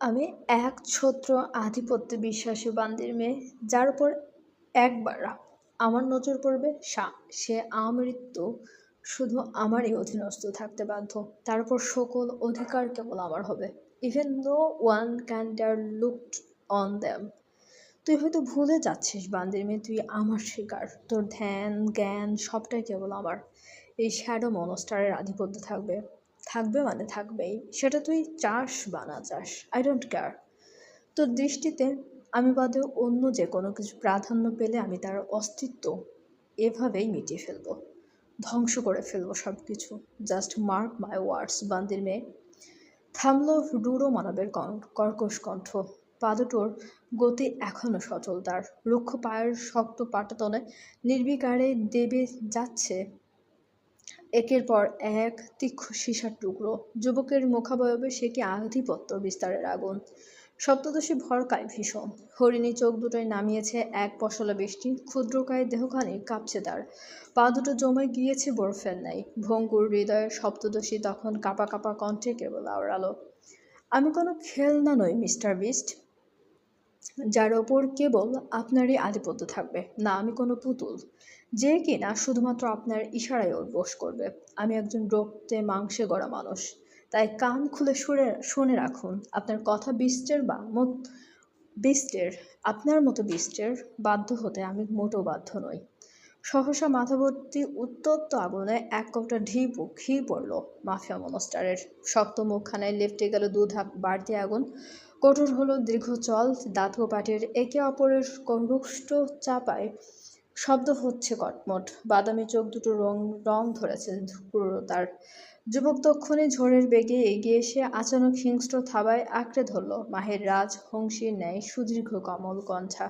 আমি একছত্র আধিপত্যে বিশ্বাসী বান্দির মেয়ে, যার উপর একবার আমার নজর পড়বে সে আমৃত্যু শুধু আমারই অধীনস্থ থাকতে বাধ্য। তার উপর সকল অধিকার কেবল আমার হবে। Even no one can dare looked on them. তুই হয়তো ভুলে যাচ্ছিস বান্দির মেয়ে, তুই আমার শিকার। তোর ধ্যান জ্ঞান সবটাই কেবল আমার। এই শ্যাডো মনস্টারের আধিপত্য থাকবে। থাকবে মানে থাকবেই, সেটা তুই চাস বা না চাস, আই ডোন্ট কেয়ার। তোর দৃষ্টিতে আমি বাদে অন্য যে কোনো কিছু প্রাধান্য পেলে আমি তার অস্তিত্ব এভাবেই মিটিয়ে ফেলবো, ধ্বংস করে ফেলবো সব কিছু। জাস্ট মার্ক মাই ওয়ার্ডস বান্দির মেয়ে। থামল রূঢ় মানবের কর্কশ কণ্ঠ। পা দুটোর গতি এখনো সচল তার। রুক্ষ পায়ের শক্ত পাটাতনে নির্বিকারে দেবে যাচ্ছে একের পর এক তীক্ষ্ণ সীসার টুকরো। যুবকের মুখাবয়বে সে কি আধিপত্য বিস্তারের আগুন। সপ্তদশী ভরকায় ভীষণ। হরিণী চোখ দুটোয় নামিয়েছে এক পশলা বৃষ্টি। ক্ষুদ্রকায় দেহখানি কাঁপছে তার। পা দুটো জমে গিয়েছে বরফের ন্যায়। ভঙ্গুর হৃদয়ের সপ্তদশী তখন কাঁপা কাঁপা কণ্ঠে কেবল আওড়ালো, আমি কোনো খেলনা নই মিস্টার বিস্ট, যার ওপর কেবল আপনারই আধিপত্য থাকবে। না, আমি কোনো পুতুল যে কিনা শুধুমাত্র আপনার ইশারায় ওর বশ করবে। আমি একজন রক্তে মাংসে গড়া মানুষ। তাই কান খুলে শুনে রাখুন, আপনার কথা বিস্টের আপনার মতো বিস্টের বাধ্য হতে আমি মোটেও বাধ্য নই। সহসা মাথাভর্তি উত্তপ্ত আগুনে এক কৌটা ঘি পড়ল মাফিয়া মনস্টারের। শক্ত মুখখানায় লেপ্টে গেল দু ধাপ বাড়তি আগুন। কঠোর হলো দীর্ঘ চল। দাঁত ও পাটির একে অপরের রুষ্ট চাপায় শব্দ হচ্ছে কটমট। বাদামি চোখ দুটো রং ধরেছে ক্রূরতার। যুবক তক্ষণে ঝড়ের বেগে এগিয়ে এসে আচানক হিংস্র থাবায় আঁকড়ে ধরল মাহের রাজ হংসীর ন্যায় সুদীর্ঘ কমল কণ্ঠা।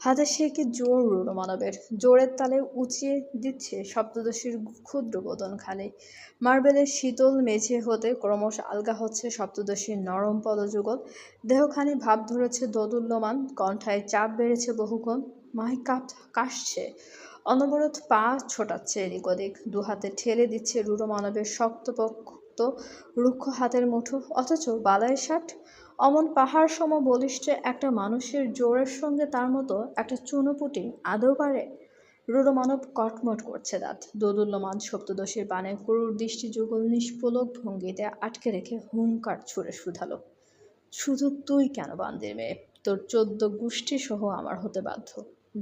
হাতে সে কি জোর রূঢ় মানবের। জোরের তালে উঁচিয়ে দিচ্ছে সপ্তদশীর ক্ষুদ্র বদনখানি। মার্বেলের শীতল মেঝে হতে ক্রমশ আলগা হচ্ছে সপ্তদশীর নরম পদযুগল। দেহখানি ভাব ধরেছে দোদুল্যমান, কণ্ঠায় চাপ বেড়েছে বহুক্ষণ। মাহি কাশছে, অনবরত পা ছোটাচ্ছে এদিক ওদিক। দুহাতে ঠেলে দিচ্ছে রূঢ় মানবের শক্তপোক্ত রুক্ষ হাতের মুঠো। অথচ বালায় ষাট অমন পাহাড় সম বলিষ্ঠ একটা মানুষের জোরের সঙ্গে তার মতো একটা চুনোপুটি আদৌ পারে? রূঢ় মানব কটমট করছে দাঁত। দোদুল্যমান সপ্তদশীর পানে ক্রূর দৃষ্টি যুগল নিষ্পলক ভঙ্গিতে আটকে রেখে হুঙ্কার ছুঁড়ে শুধালো, শুধু তুই কেন বান্দির মেয়ে? তোর 14 গোষ্ঠী সহ আমার হতে বাধ্য।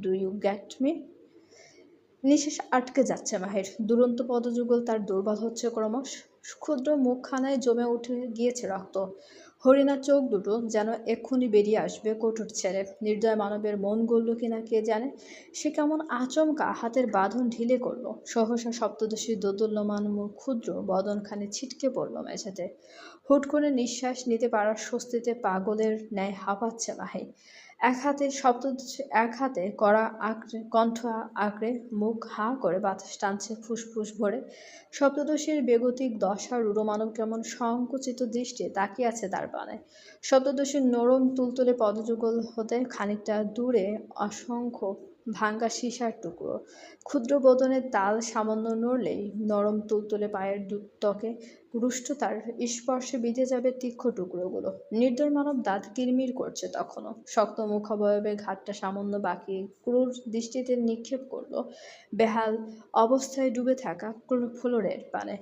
Do you get me? নিঃশ্বাস আটকে যাচ্ছে মাহের। দুরন্ত পদযুগল তার দুর্বল হচ্ছে ক্রমশ। ক্ষুদ্র মুখখানায় জমে উঠে গিয়েছে রক্ত। হরিণার চোখ দুটো যেন এক্ষুনি বেরিয়ে আসবে কোটর ছেড়ে। নির্দয় মানবের মন গড়ল কিনা কে জানে। সে কেমন আচমকা হাতের বাঁধন ঢিলে করল। সহসা সপ্তদশী দোদুল্যমান ক্ষুদ্র বদনখানি ছিটকে পড়ল মেঝেতে। হুট করে নিঃশ্বাস নিতে পারার স্বস্তিতে পাগলের ন্যায় হাঁপাচ্ছে মাহি। এক হাতে কড়া কণ্ঠ আঁকড়ে মুখ হাঁ করে বাতাস টানছে ফুসফুস ভরে। সপ্তদশীর বেগতিক দশা রূঢ় মানব কেমন সংকুচিত দৃষ্টি তাকিয়ে আছে তার পানে। সপ্তদশীর নরম তুলতুলে পদযুগল হতে খানিকটা দূরে অসংখ্য ভাঙ্গা সীসার টুকরো। ক্ষুদ্র বদনের তাল সামান্য নড়লেই নরম তুলতুলে পায়ের ত্বকে রুষ্টতার স্পর্শে বিঁধে যাবে তীক্ষ্ণ টুকরোগুলো। নির্দয় মানব দাঁত কিরমির করছে তখনও। শক্ত মুখাবয়বে ঘাটটা সামান্য বাকি ক্রূর দৃষ্টিতে নিক্ষেপ করল বেহাল অবস্থায় ডুবে থাকা ফ্লোরের পানে।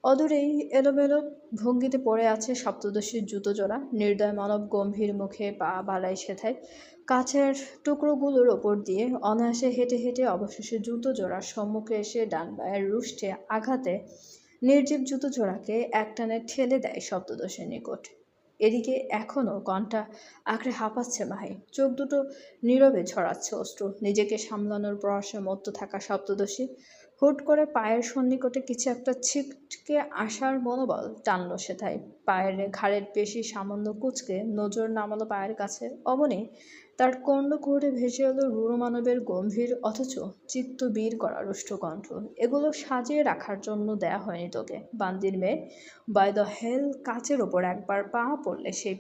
অদূরেই এলোমেলো ভঙ্গিতে পড়ে আছে সপ্তদশীর জুতো জোড়া। নির্দয় মানব গম্ভীর মুখে পা বাড়াই সেথায়। কাছের টুকরোগুলোর ওপর দিয়ে অনায়াসে হেঁটে হেঁটে অবশেষে জুতো জোড়ার সম্মুখে এসে ডান পায়ের রুষ্টে আঘাতে নির্জীব জুতো জোড়াকে একটানে ঠেলে দেয় সপ্তদশীর নিকট। এদিকে এখনও কণ্ঠা আঁকড়ে হাঁপাচ্ছে মাহি। চোখ দুটো নীরবে ছড়াচ্ছে অশ্রু। নিজেকে সামলানোর প্রয়াসে মত্ত থাকা সপ্তদশী হুট করে পায়ের সন্নিকটে কিছু একটা ছিটকে আসার মনোবল টানল সেথায়। পায়ের ঘাড়ের পেশি সামান্য কুঁচকে নজর নামালো পায়ের কাছে। অমনি তার কর্ণকুহরে ভেসে এলো রূঢ় মানবের গম্ভীর অথচ চিত্ত বীর করা রুষ্ট কণ্ঠ, এগুলো সাজিয়ে রাখার জন্য দেয়া হয়নি তোকে বান্দির মেয়ে। বাই দ্য হেল, কাচের ওপর একবার পা পড়লে সেই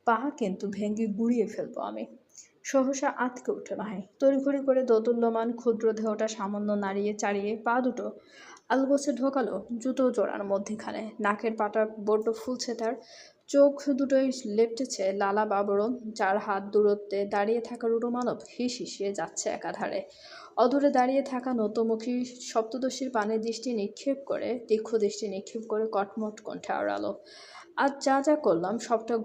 পা কিন্তু ভেঙে গুঁড়িয়ে ফেলবো আমি। সহসা আঁতকে উঠে মাহে। তড়িঘড়ি করে দোদুল্যমান ক্ষুদ্র দেহটা সামান্য নাড়িয়ে চাড়িয়ে পা দুটো আলগোছে ঢোকালো জুতো জোড়ার মধ্যেখানে। নাকের পাটা বড্ড ফুলছে তার। চোখ দুটোই লেপটেছে লালা আবরণ। 4 হাত দূরত্বে দাঁড়িয়ে থাকা রূঢ় মানব হিসিয়ে যাচ্ছে একাধারে। অদূরে দাঁড়িয়ে থাকা নতমুখী সপ্তদশীর পানে তীক্ষ্ণ দৃষ্টি নিক্ষেপ করে কটমট কণ্ঠে আওড়ালো, আজ যা যা করলাম সবটা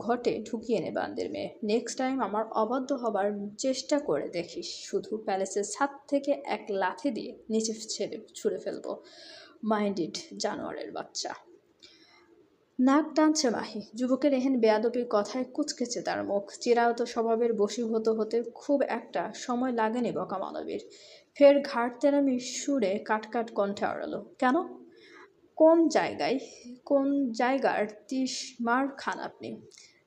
ঘটে ঢুকিয়ে নে বান্দির মেয়ে। নেক্সট টাইম আমার অবাধ্য হবার চেষ্টা করে দেখিস, শুধু প্যালেসের ছাদ থেকে এক লাথি দিয়ে নিচে ছুঁড়ে ফেলবো। মাইন্ডেড জানোয়ারের বাচ্চা। নাক টানছে মাহি। যুবকের এহেন বেয়াদবির কথায় কুঁচকেছে তার মুখ। চিরায়ত স্বভাবের বশীভূত হতে খুব একটা সময় লাগেনি বকা মানবীর। ফের ঘাড় তেরামি সুরে কাটকাট কণ্ঠে আওড়ালো, কেন? কোন জায়গার তিসমার খান আপনি,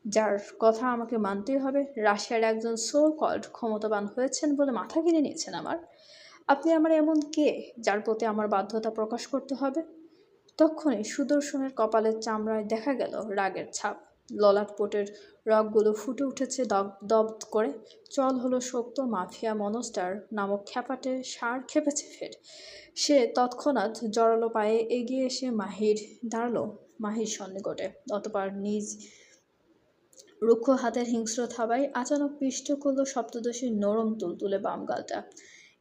যার কথা আমাকে মানতেই হবে? রাশিয়ার একজন সো কল্ড ক্ষমতাবান হয়েছেন বলে মাথা কিনে নিয়েছেন আমার? আপনি আমার এমন কে যার প্রতি আমার বাধ্যতা প্রকাশ করতে হবে? তক্ষুনি সুদর্শনের কপালের চামড়ায় দেখা গেল রাগের ছাপ। ললাটপটের রগগুলো ফুটে উঠেছে দপ দপ করে। চল হলো শক্ত। মাফিয়া মনস্টার নামক খ্যাপাটে ষাঁড় খেপেছে ফের। সে তৎক্ষণাৎ জড়ালো পায়ে এগিয়ে এসে দাঁড়ালো মাহির সন্নিকটে। অতঃপর নিজ রুক্ষ হাতের হিংস্র থাবায় আচানক পিষ্ট করল সপ্তদশীর নরম তুলতুলে বাম গালটা।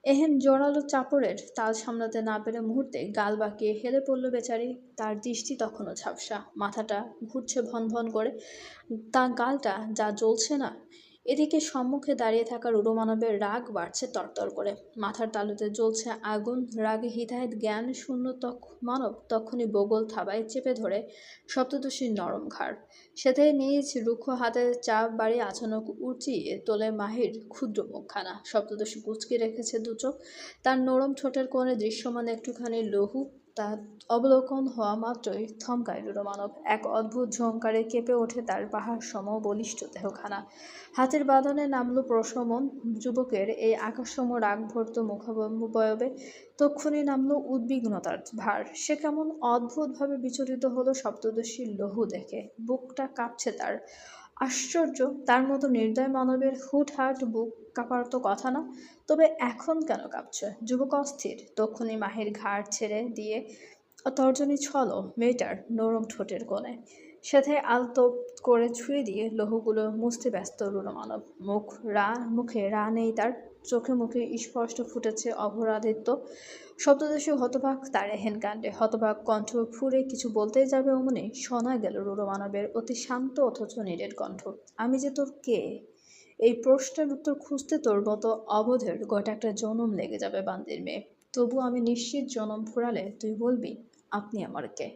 এহেন জোরালো চাপড়ের তাল সামলাতে না পেরে মুহূর্তে গাল বাঁকিয়ে হেলে পড়ল বেচারি। তার দৃষ্টি তখনও ঝাপসা, মাথাটা ঘুরছে ভন ভন করে, তার গালটা যা জ্বলছে না। এদিকে সম্মুখে দাঁড়িয়ে থাকা রূঢ় মানবের রাগ বাড়ছে তরতর করে। মাথার তালুতে জ্বলছে আগুন। রাগে হিতাহিত জ্ঞান শূন্য মানব তখনই বগল থাবায় চেপে ধরে সপ্তদশীর নরম ঘাড়। সেটাই নিজ রুক্ষ হাতের চাপ বাড়িয়ে আচানক উঁচিয়ে তোলে মাহির ক্ষুদ্র মুখখানা। সপ্তদশী কুঁচকে রেখেছে দুচোখ। তার নরম ঠোঁটের কোণে দৃশ্যমান একটুখানি লহু। তার অবলোকন হওয়া মাত্রই থমকায় রূঢ় মানব। এক অদ্ভুত ঝংকারে কেঁপে ওঠে তার পাহাড় সম বলিষ্ঠ দেহখানা। হাতের বাঁধনে নামল প্রশমন। যুবকের এই আকাশসম রাগভর্ত মুখাবয়বে তক্ষুনি নামল উদ্বিগ্নতার ভার। সে কেমন অদ্ভুতভাবে বিচলিত হলো সপ্তদশীর লহু দেখে। বুকটা কাঁপছে তার। আশ্চর্য, তার মতো নির্দয় মানবের হুটহাট বুক কাঁপার তো কথা না, তবে এখন কেন কাঁপছে? যুবক অস্থির। তক্ষুনি মাহির ঘাড় ছেড়ে দিয়ে তর্জনী ছল মেয়েটার নরম ঠোঁটের কোণে। সাথে আলতো করে ছুঁয়ে দিয়ে লৌহগুলো মুছতে ব্যস্ত রূঢ় মানব। মুখে রা নেই তার, চোখে মুখে স্পষ্ট ফুটেছে অপরাধিত্ব। সপ্তদশী হতবাক তার এহেন কাণ্ডে। হতবাক কণ্ঠ ফুঁড়ে কিছু বলতেই যাবে অমনি শোনা গেল রূঢ় মানবের অতি শান্ত অথচ নিরেট কণ্ঠ, আমি যে তোর কে? এই প্রশ্নের উত্তর খুঁজতে তোর মতো অবোধের গোটা একটা জনম লেগে যাবে বান্দির মেয়ে। তবু আমি নিশ্চিত জনম ফুরালে তুই বলবি আপনি আমার কে।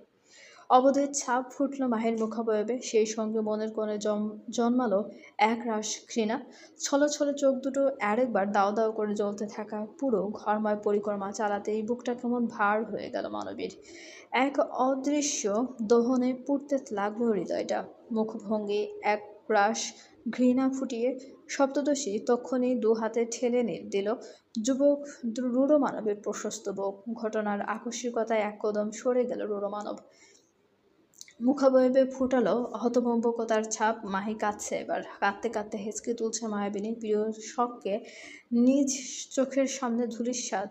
অবোধের ছাপ ফুটল মাহের মুখাবয়বে। সেই সঙ্গে মনের কোণে জন্মালো এক রাশ ঘৃণা। ছলছলে চোখ দুটো আরেকবার দাও দাও করে জ্বলতে থাকা পুরো ঘরময় পরিক্রমা চালাতেই বুকটা কেমন ভার হয়ে গেল মানবীর। এক অদৃশ্য দোহনে পুড়তে লাগলো হৃদয়টা। মুখভঙ্গি এক রাশ ঘৃণা ফুটিয়ে সপ্তদশী তক্ষুনি 2 হাতে ঠেলে দিল যুবক রূঢ় মানবের প্রশস্ত বুক। ঘটনার আকস্মিকতায় এক কদম সরে গেল রূঢ় মানব। মুখাবয়বে ফুটালো হতভম্বকতার ছাপ। মাহি কাঁদছে এবার। কাঁদতে কাঁদতে হেঁচকে তুলছে মায়াবিনী। প্রিয় শখকে নিজ চোখের সামনে ধূলিসাৎ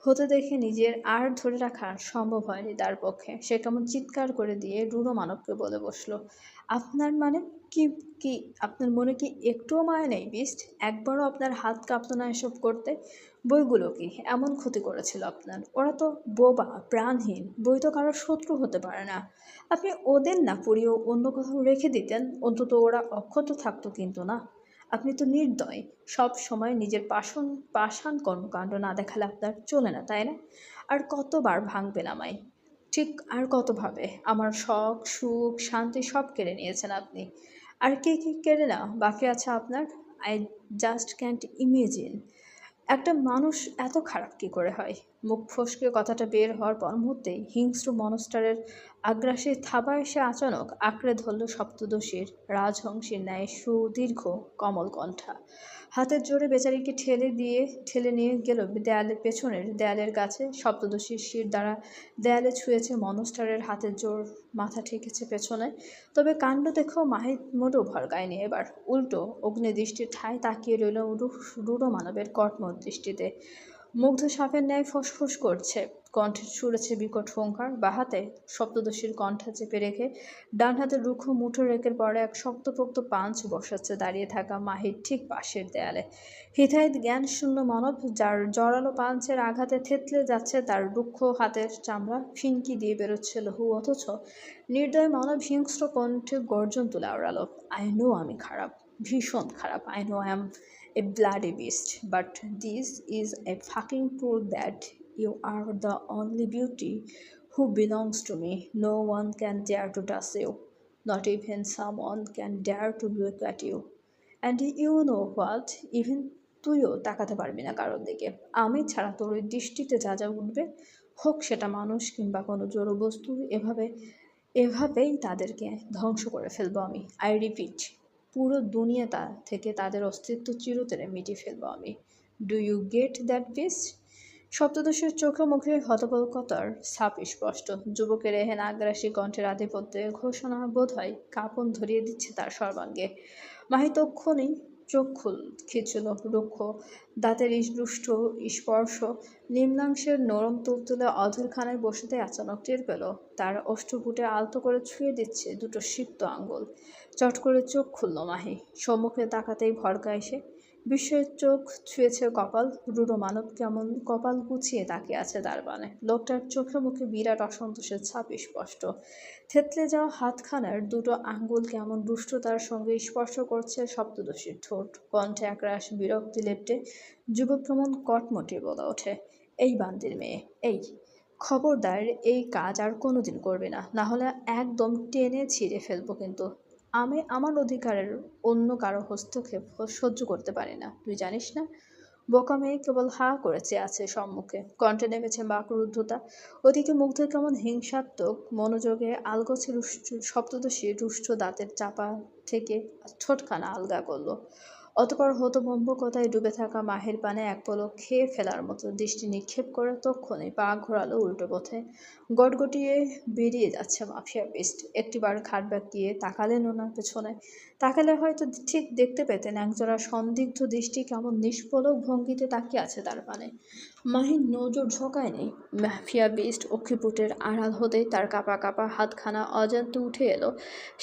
হতে দেখে নিজের আর ধরে রাখা সম্ভব হয়নি তার পক্ষে। সে কেমন চিৎকার করে দিয়ে রূঢ় মানবকে বলে বসল, আপনার মানে কি? কি আপনার মনে কি একটুও মায়া নেই বিস্ট? একবারও আপনার হাত কাঁপতো না এসব করতে? বইগুলো কি এমন ক্ষতি করেছিল আপনার? ওরা তো বোবা, প্রাণহীন। বই তো কারোর শত্রু হতে পারে না। আপনি ওদের না পড়িয়েও অন্য কোথাও রেখে দিতেন, অন্তত ওরা অক্ষত থাকতো। কিন্তু না, আপনি তো নির্দয়। সব সময় নিজের পাষাণ কর্মকাণ্ড না দেখালে আপনার চলে না, তাই না? আর কতবার ভাঙবেন আমায়? ঠিক আর কতভাবে? আমার শখ, সুখ, শান্তি সব কেড়ে নিয়েছেন আপনি। আর কি কি কেড়ে না বাকি আছে আপনার? I just can't imagine. একটা মানুষ এত খারাপ কি করে হয়? মুখ ফসকে কথাটা বের হওয়ার পর মুহূর্তেই হিংস্র মনস্টারের আগ্রাসী থাবা এসে আচানক আঁকড়ে ধরল সপ্তদশীর রাজহংসীর ন্যায় সুদীর্ঘ কমল কণ্ঠা। হাতের জোরে বেচারিকে ঠেলে নিয়ে গেল পেছনের দেয়ালের কাছে। সপ্তদশীর শির দ্বারা দেয়ালে ছুঁয়েছে মনস্টারের হাতের জোর, মাথা ঠেকেছে পেছনে। তবে কাণ্ড দেখেও মাহি মোটেও ভড়কায়নি এবার। উল্টো অগ্নিদৃষ্টির ঠায় তাকিয়ে রইল রূঢ় মানবের কটমট দৃষ্টিতে। মুগ্ধ সাপের ন্যায় ফোঁসফোঁস করছে, কণ্ঠে ছুঁড়েছে বিকট হুঙ্কার। বা হাতে সপ্তদশীর কণ্ঠা চেপে রেখে ডান হাতে রুক্ষ মুঠো রেকের পরে এক শক্তপোক্ত পাঞ্চ বসাচ্ছে দাঁড়িয়ে থাকা মাহির ঠিক পাশের দেয়ালে। হিতাহিত জ্ঞানশূন্য মানব, যার জোরালো পাঞ্চের আঘাতে থেতলে যাচ্ছে তার রুক্ষ হাতের চামড়া, ফিনকি দিয়ে বেরোচ্ছে লহু, অথচ নির্দয় মানব হিংস্র কণ্ঠে গর্জন তুলে আওড়ালো, আই নো আমি খারাপ, ভীষণ খারাপ, I know I am a bloody beast, but this is a fucking proof that you are the only beauty who belongs to me. No one can dare to touch you. Not even someone can dare to look at you. And you know what? Even তুইও তাকাতে পারবি না কারোর দিকে। আমি ছাড়া তোর ওই দৃষ্টিতে যা যা উঠবে, হোক সেটা মানুষ কিংবা কোনো জড় বস্তু, এভাবেই তাদেরকে ধ্বংস করে ফেলবো আমি। আই রিপিট, পুরো দুনিয়া থেকে তাদের অস্তিত্ব চিরতরে মিটিয়ে ফেলবো আমি। Do you get that beast? সপ্তদশের চোখে মুখে হতবকতার ছাপ স্পষ্ট। যুবকের এহেন আগ্রাসী কণ্ঠের আধিপত্যে ঘোষণা বোধ হয় কাঁপন ধরিয়ে দিচ্ছে তার সর্বাঙ্গে। মাহি তক্ষণই চোখ খিঁচল, রুক্ষ দাঁতের দুষ্ট স্পর্শ নিম্নাংশের নরম তুলতুলে অধরখানায় বসেতে আচানক টের পেল তার অষ্টপুটে আলতো করে ছুঁয়ে দিচ্ছে দুটো সিক্ত আঙ্গুল। চট করে চোখ খুলল মাহি, সম্মুখে তাকাতেই ভরকা এসে বিস্ময়ের চোখ ছুঁয়েছে কপাল। রূঢ় মানব কেমন কপাল গুছিয়ে তাকিয়ে আছে তার পানে। লোকটার চোখে মুখে বিরাট অসন্তোষের ছাপ স্পষ্ট। থেতলে যাওয়া হাতখানার দুটো আঙ্গুল কেমন দুষ্টতার সঙ্গে স্পর্শ করছে সপ্তদশীর ঠোঁট। কণ্ঠে একরাশ বিরক্তি লেপ্টে যুবক কেমন কটমটে বলে ওঠে, এই বান্দির মেয়ে, এই খবরদার এই কাজ আর কোনোদিন করবে না, না হলে একদম টেনে ছিঁড়ে ফেলবো কিন্তু। আমি আমার অধিকারের অন্য কারো হস্তক্ষেপ সহ্য করতে পারি না, তুই জানিস না? বোকা মেয়ে কেবল হা করে চেয়ে আছে সম্মুখে, কণ্ঠে নেমেছে বাকরুদ্ধতা। ওদিকে মুগ্ধ কেমন হিংসাত্মক মনোযোগে আলগোছে সপ্তদশী রুষ্ট দাঁতের চাপা থেকে ঠোঁটখানা আলগা করলো। অতপর হতভম্বকতায় ডুবে থাকা মাহের পানে এক পলক খেয়ে ফেলার মতো দৃষ্টি নিক্ষেপ করে তক্ষণই পা ঘোরালো উল্টো পথে। গটগটিয়ে বেরিয়ে যাচ্ছে মাফিয়া বিস্ট। একটিবার ঘাট বাঁকিয়ে তাকালেনও না পেছনে। তাকালে হয়তো ঠিক দেখতে পেতেন একজোড়া সন্দিগ্ধ দৃষ্টি কেমন নিষ্পলক ভঙ্গিতে তাকিয়ে আছে তার পানে। মাহির নজর ঝোঁকায়নি। মাফিয়া বিস্ট অক্ষিপুটের আড়াল হতেই তার কাপা কাপা হাতখানা অজান্তে উঠে এলো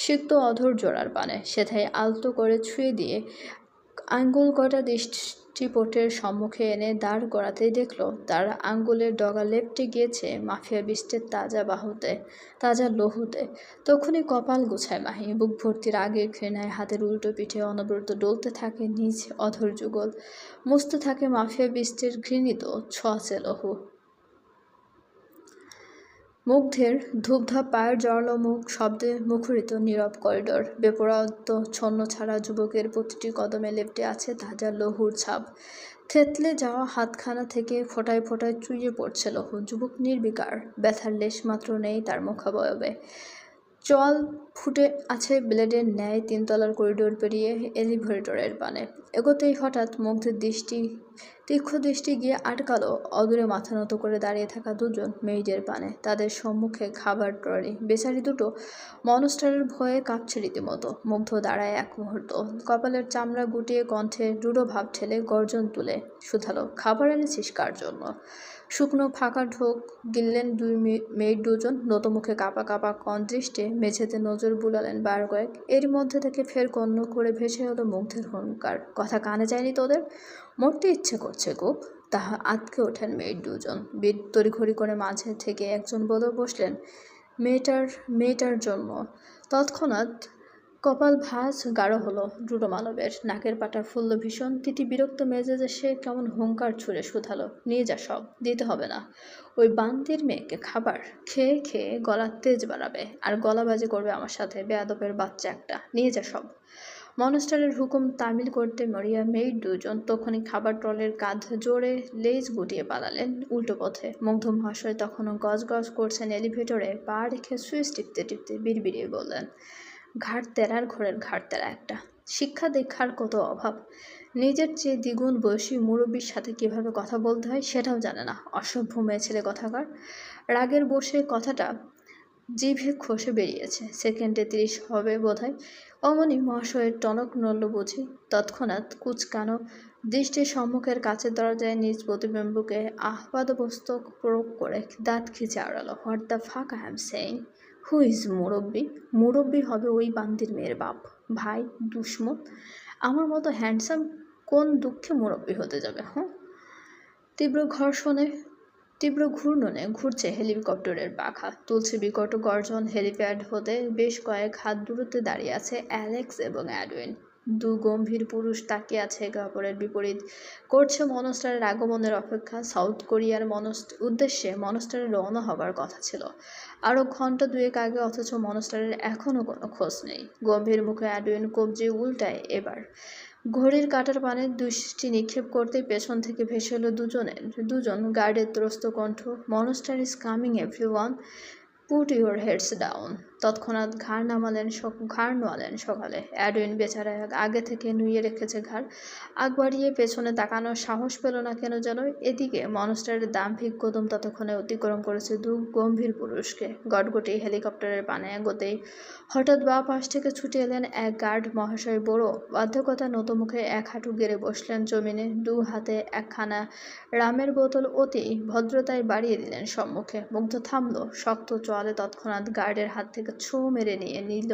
সিক্ত অধর জোড়ার পানে। সেথায় আলতো করে ছুঁয়ে দিয়ে আঙ্গুল কটা দৃষ্টিপটের সম্মুখে এনে দাঁড় করাতেই দেখল তার আঙ্গুলের ডগা লেপ্টে গিয়েছে মাফিয়া বিস্টের তাজা বাহুতে, তাজা লহুতে। তখনই কপাল গুছায় মাহি, বুক ভর্তি রাগের ঘৃণায় হাতের উল্টো পিঠে অনবরত ডলতে থাকে নিজ অধর যুগল, মুছতে থাকে মাফিয়া বিস্টের ঘৃণিত ছোঁয়াচে লহু। মুগ্ধের ধূপধাপ পায়ের জড়ালো মুখ শব্দে মুখরিত নীরব করিডোর। বেপরোয়াত্ম ছন্ন ছাড়া যুবকের প্রতিটি কদমে লেপ্টে আছে তাজা লহুর ছাপ। থেতলে যাওয়া হাতখানা থেকে ফোঁটায় ফোঁটায় চুইয়ে পড়ছে লহু। যুবক নির্বিকার, ব্যথার লেশ মাত্র নেই তার মুখাবয়বে। চোয়াল ফুটে আছে ব্লেডের ন্যায় তিনতলার করিডোর পেরিয়ে এলিভেটরের পানে। এগোতেই হঠাৎ মুগ্ধের তীক্ষ্ণ দৃষ্টি গিয়ে আটকালো অদূরে মাথা নত করে দাঁড়িয়ে থাকা দুজন মেয়েদের পানে। তাদের সম্মুখে খাবার ট্রলি। বেচারি দুটো মনস্টারের ভয়ে কাঁপছে রীতিমতো। মুগ্ধ দাঁড়ায় এক মুহূর্ত, কপালের চামড়া গুটিয়ে কণ্ঠে দৃঢ় ভাব ঠেলে গর্জন তুলে শুধালো, খাবার এনেছিস কার জন্য? শুকনো ফাঁকা ঢোক গিললেন মেয়ের দুজন। নতমুখে কাঁপা কাঁপা দৃষ্টে মেঝেতে নজর বুলালেন বার কয়েক। এর মধ্যে থেকে ফের কন্য করে ভেসে হলো মুগ্ধের হুঙ্কার, কথা কানে যায়নি তোদের? মরতে ইচ্ছে করছে খুব? তাহা আটকে ওঠেন মেয়ের দুজন। তড়িঘড়ি করে মাঝে থেকে একজন বলে বসলেন, মেয়েটার জন্য। তৎক্ষণাৎ কপাল ভাঁজ গাঢ় হলো রূঢ় মানবের, নাকের পাটা ফুলল ভীষণ। তিতি বিরক্ত মেজাজে সে কেমন হুঙ্কার ছুঁড়ে শুধালো, নিয়ে যা সব, দিতে হবে না। ওই বান্দির মেয়েকে খাবার খেয়ে খেয়ে গলার তেজ বাড়াবে আর গলাবাজি করবে আমার সাথে, বেয়াদবের বাচ্চা একটা, নিয়ে যা সব। মনস্টারের হুকুম তামিল করতে মরিয়া মেয়ের দুজন তখনই খাবার ট্রলের কাঁধ জোরে লেজ গুটিয়ে পালালেন উল্টো পথে। মুগ্ধ মহাশয় তখনও গজ করছেন এলিভেটরে পা রেখে সুইচ টিপতে টিপতে বিড়বিড়িয়ে বললেন, ঘাড় তেরার ঘোরের ঘাড় তেরা একটা, শিক্ষা দীক্ষার কত অভাব। নিজের চেয়ে দ্বিগুণ বয়সী মুরব্বীর সাথে কিভাবে কথা বলতে হয় সেটাও জানে না, অসভ্য মেয়ে ছেলে কথাকার। রাগের বসে কথাটা জিভে খসে বেরিয়েছে। সেকেন্ডে 30 হবে বোধহয়। অমনি মহাশয়ের টনক নড়ল বুঝি। তৎক্ষণাৎ কুচকানো দৃষ্টির সম্মুখের কাছের দরজায় নিজ প্রতিবিম্বকে আহ্বাদপুস্তক প্রয়োগ করে দাঁত খিচে আড়ালো। What the fuck I am saying? Who is মুরব্বি? মুরব্বি হবে ওই বান্দির মেয়ের বাপ, ভাই, দুশ্মন। আমার মতো হ্যান্ডসাম কোন দুঃখে মুরব্বি হতে যাবে? হ্যাঁ। তীব্র ঘর্ষণে তীব্র ঘূর্ণনে ঘুরছে হেলিকপ্টারের পাখা, তুলছে বিকট গর্জন। হেলিপ্যাড হতে বেশ কয়েক হাত দূরত্বে দাঁড়িয়ে আছে অ্যালেক্স এবং অ্যাডউইন। দু গম্ভীর পুরুষ তাকিয়ে আছে একে অপরের বিপরীত, করছে মনস্টারের আগমনের অপেক্ষা। সাউথ কোরিয়ার উদ্দেশ্যে মনস্টারের রওনা হবার কথা ছিল আরও ঘন্টা দুয়েক আগে, অথচ মনস্টারের এখনও কোনো খোঁজ নেই। গম্ভীর মুখে অ্যাডউইন কবজি উল্টায় এবার। ঘড়ির কাঁটার পানে দৃষ্টি নিক্ষেপ করতেই পেছন থেকে ভেসে এলো দুজন গার্ডের ত্রস্ত কণ্ঠ। Monster is coming everyone, put your heads down. তৎক্ষণাৎ ঘাড় নোয়ালেন সকালে। অ্যাডউইন বেচারা আগে থেকে নুয়ে রেখেছে ঘাড়, আগ বাড়িয়ে পেছনে তাকানোর সাহস পেল না কেন যেন। এদিকে মনস্টারের দাম্ভিক কদম ততক্ষণে অতিক্রম করেছে দু গম্ভীর পুরুষকে। গটগটি হেলিকপ্টারের পানে এগোতেই হঠাৎ বাঁ পাশ থেকে ছুটে এলেন এক গার্ড মহাশয়। বড় বাধ্যকতা নতমুখে এক হাঁটু গেড়ে বসলেন জমিনে, দু হাতে একখানা রামের বোতল অতি ভদ্রতায় বাড়িয়ে দিলেন সম্মুখে। মুগ্ধ থামল শক্ত চোয়ালে, তৎক্ষণাৎ গার্ডের হাত থেকে ছো মেরে নিয়ে নিল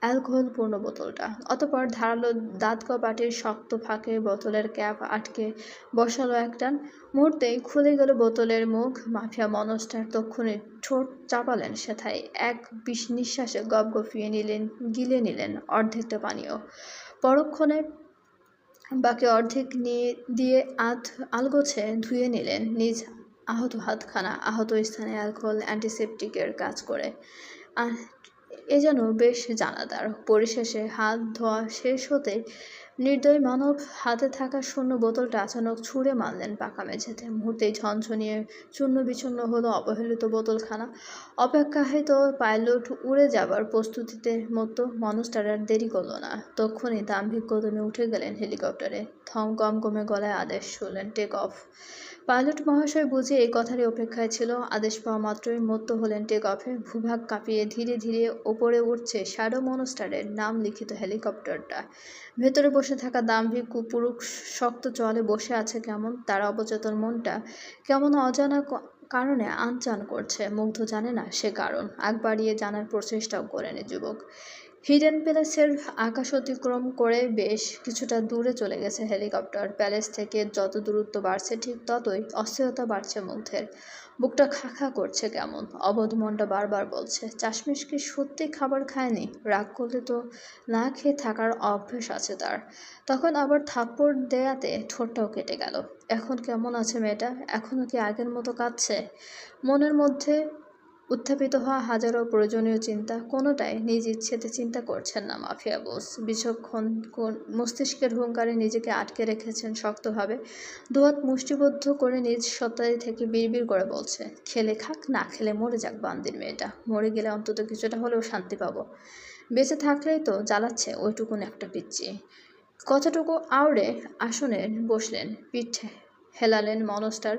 অ্যালকোহলপূর্ণ বোতলটা। অতঃপর ধারালো দাঁত কপাটির শক্ত ফাঁকে বোতলের ক্যাপ আটকে বসালো একটান। মুহূর্তেই খুলে গেল বোতলের মুখ। মাফিয়া মনস্টার তক্ষুনি ঠোঁট চাপালেন সেথায়, এক নিঃশ্বাসে গিলে নিলেন অর্ধেকটা পানীয়। পরক্ষণে বাকি অর্ধেক দিয়ে আলগোছে ধুয়ে নিলেন নিজ আহত হাতখানা। আহত স্থানে অ্যালকোহল অ্যান্টিসেপটিকের কাজ করে, এ যেন বেশ জানাদার। পরিশেষে হাত ধোয়া শেষ হতে নির্দয় মানব হাতে থাকা শূন্য বোতলটা আচানক ছুঁড়ে মারলেন পাকা মেঝেতে। মুহূর্তেই ঝনঝনিয়ে চূর্ণ বিচূর্ণ হলো অবহেলিত বোতলখানা। অপেক্ষাহীত পাইলট উড়ে যাবার প্রস্তুতিতে মতো মনস্টার আর দেরি করল না। তক্ষুনি দাম্ভিক কদমে উঠে গেলেন হেলিকপ্টারে। কমকমে গলায় আদেশ ছুড়লেন, টেক অফ। পাইলট মহাশয় বুঝি এই কথারই অপেক্ষায় ছিল। আদেশ পাওয়া মাত্রই মত্ত হলেন টেক অফে। ভূভাগ কাঁপিয়ে ধীরে ধীরে ওপরে উঠছে শ্যাডো মনস্টারের নাম লিখিত হেলিকপ্টারটা। ভেতরে বসে থাকা দাম্ভিক কুপুরুষ শক্ত চোয়ালে বসে আছে কেমন, তার অবচেতন মনটা কেমন অজানা কারণে আনচান করছে। মুগ্ধ জানে না সে কারণ, আগ বাড়িয়ে জানার প্রচেষ্টাও করেনি যুবক। হিডেন প্যালেসের আকাশ অতিক্রম করে বেশ কিছুটা দূরে চলে গেছে হেলিকপ্টার। প্যালেস থেকে যত দূরত্ব বাড়ছে ঠিক ততই অস্থিরতা বাড়ছে মুগ্ধের। বুকটা খা খা করছে কেমন, অবোধ মনটা বারবার বলছে, চাশমিশ কি সত্যি খাবার খায়নি? রাগ করলে তো না খেয়ে থাকার অভ্যেস আছে তার। তখন আবার থাপ্পড় দেয়াতে ঠোঁটটাও কেটে গেল। এখন কেমন আছে মেয়েটা? এখনও কি আগের মতো কাঁদছে? মনের মধ্যে উত্থাপিত হওয়া হাজারো প্রয়োজনীয় চিন্তা, কোনোটাই নিজ ইচ্ছেতে চিন্তা করছেন না মাফিয়া বস। বিচক্ষণ মস্তিষ্কের হুঙ্কারে নিজেকে আটকে রেখেছেন শক্তভাবে। দুহাত মুষ্টিবদ্ধ করে নিজ সত্তায় থেকে বিড়বিড় করে বলছে, খেলে খাক, না খেলে মরে যাক বান্দির মেয়েটা। মরে গেলে অন্তত কিছুটা হলেও শান্তি পাবো, বেঁচে থাকলেই তো জ্বালাচ্ছে ওইটুকুন একটা পিচ্চি। কথাটুকু আওড়ে আসনে বসলেন, পিঠ হেলালেন মনস্টার।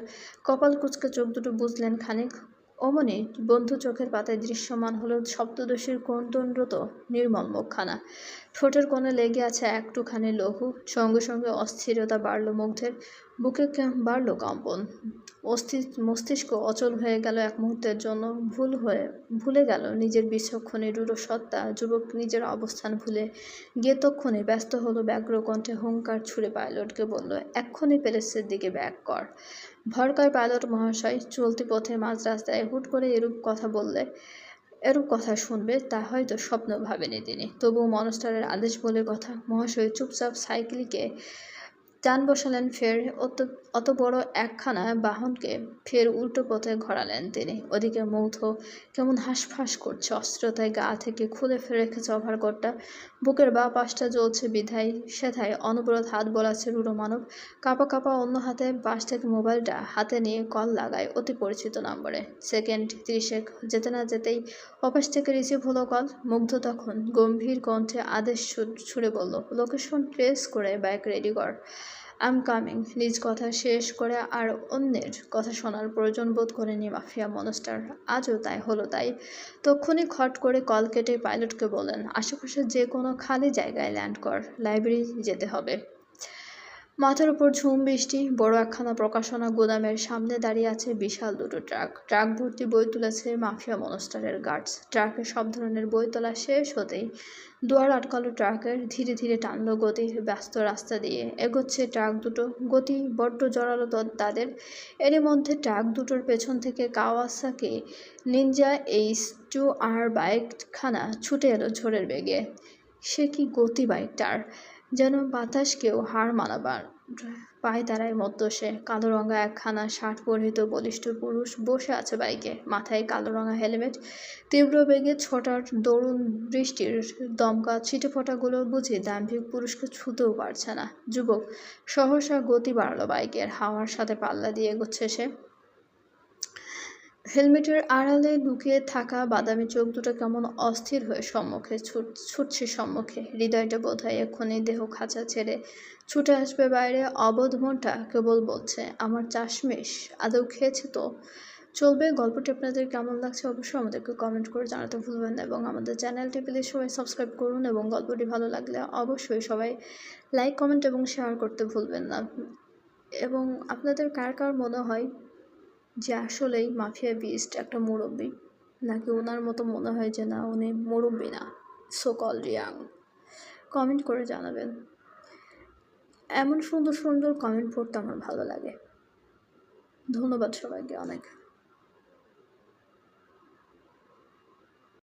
কপাল কুঁচকে চোখ দুটো বুঝলেন খানিক। অমনি বন্ধু চোখের পাতায় দৃশ্যমান হলো সপ্তদশীর কোণদণ্ডত নির্মল মুখখানা। ঠোঁটের কোণে লেগে আছে একটুখানি লঘু। সঙ্গে সঙ্গে অস্থিরতা বাড়ল মুগ্ধের বুকে, বাড়ল কম্পন। মস্তিষ্ক অচল হয়ে গেল এক মুহূর্তের জন্য। ভুলে গেল নিজের বিচক্ষণ রূঢ় সত্তা। যুবক নিজের অবস্থান ভুলে গিয়ে তক্ষণে ব্যস্ত হলো ব্যগ্র কণ্ঠে হুঙ্কার ছুড়ে পাইলটকে বলল, এক্ষুনি প্যালেসের দিকে ব্যাক কর। ভরকায় পাইলট মহাশয়। চলতি পথে মাঝ রাস্তায় হুট করে এরূপ কথা শুনবে তা হয়তো স্বপ্ন ভাবেনি তিনি। তবুও মনস্টারের আদেশ বলে কথা। মহাশয় চুপচাপ সাইকেলকে টান বসালেন। ফের অত বড় একখানা বাহনকে ফের উল্টো পথে ঘোরালেন তিনি। ওদিকে মুগ্ধ কেমন হাঁসফাঁস করছে, অস্থিরতায় গা থেকে খুলে রেখেছে ওভারকোটটা। বুকের বাঁ পাশটা জ্বলছে বিধায় সেথায় অনবরত হাত বোলাচ্ছে রূঢ় মানব। কাঁপা কাঁপা অন্য হাতে পাশ থেকে মোবাইলটা হাতে নিয়ে কল লাগায় অতি পরিচিত নম্বরে। সেকেন্ড 30 যেতে না যেতেই অপাশ থেকে রিসিভ হলো কল। মুগ্ধ তখন গম্ভীর কণ্ঠে আদেশ ছুড়ে বলল, লোকেশন ট্রেস করে বাইক রেডি কর, আই এম কামিং। নিজ কথা শেষ করে আর অন্যের কথা শোনার প্রয়োজন বোধ করেনি মাফিয়া মনস্টার। আজও তাই হলো তাই। তক্ষুনি খট করে কল কেটে পাইলটকে বললেন, আশেপাশে যে কোনো খালি জায়গায় ল্যান্ড কর, লাইব্রেরি যেতে হবে। মাথার উপর ঝুম বৃষ্টি, বড় একখানা প্রকাশনা গুদামের সামনে দাঁড়িয়ে আছে বিশাল দুটো ট্রাক। ট্রাক ভর্তি বই তুলেছে মাফিয়া মনস্টারের গার্ডস। ট্রাকে সব ধরনের বই তোলা শেষ হতেই দুয়ার আটকালো ট্রাকের, ধীরে ধীরে টানলো গতি ব্যস্ত রাস্তা দিয়ে। এগোচ্ছে ট্রাক দুটো, গতি বড্ড জোরালো তাদের। এরই মধ্যে ট্রাক দুটোর পেছন থেকে কাওয়াসাকি নিনজা H2R বাইকখানা ছুটে এলো ঝড়ের বেগে। সে কি গতি বাইকটার! যেন বাতাসকেও হার মানাবার। পায়ে দাঁড়ায় মধ্য সে। কালো রঙা একখানা শার্ট পরিহিত বলিষ্ঠ পুরুষ বসে আছে বাইকে, মাথায় কালো রঙা হেলমেট। তীব্র বেগে ছোটার দরুন বৃষ্টির দমকা ছিটেফোঁটাগুলো বুঝি দাম্ভিক পুরুষকে ছুঁতেও পারছে না। যুবক সহসা গতি বাড়ালো বাইকের, হাওয়ার সাথে পাল্লা দিয়ে এগোচ্ছে সে। হেলমেটের আড়ালে লুকিয়ে থাকা বাদামি চোখ দুটো কেমন অস্থির হয়ে ছুটছে সম্মুখে। হৃদয়টা বোধহয় এক্ষুনি দেহ খাঁচা ছেড়ে ছুটে আসবে বাইরে। অবোধ মনটা কেবল বলছে, আমার চাশমিশ আদৌ খেয়েছে তো। চলবে। গল্পটি আপনাদের কেমন লাগছে অবশ্যই আমাদেরকে কমেন্ট করে জানাতে ভুলবেন না, এবং আমাদের চ্যানেলটি প্লিজ সবাই সাবস্ক্রাইব করুন, এবং গল্পটি ভালো লাগলে অবশ্যই সবাই লাইক, কমেন্ট এবং শেয়ার করতে ভুলবেন না। এবং আপনাদের কার কার মনে হয় যে আসলেই মাফিয়া বিস্ট একটা মুরব্বী, নাকি ওনার মতো মনে হয় যে না উনি মুরব্বী না, সো কল্ড ইয়াং? কমেন্ট করে জানাবেন। এমন সুন্দর সুন্দর কমেন্ট পড়তে আমার ভালো লাগে। ধন্যবাদ সবাইকে অনেক।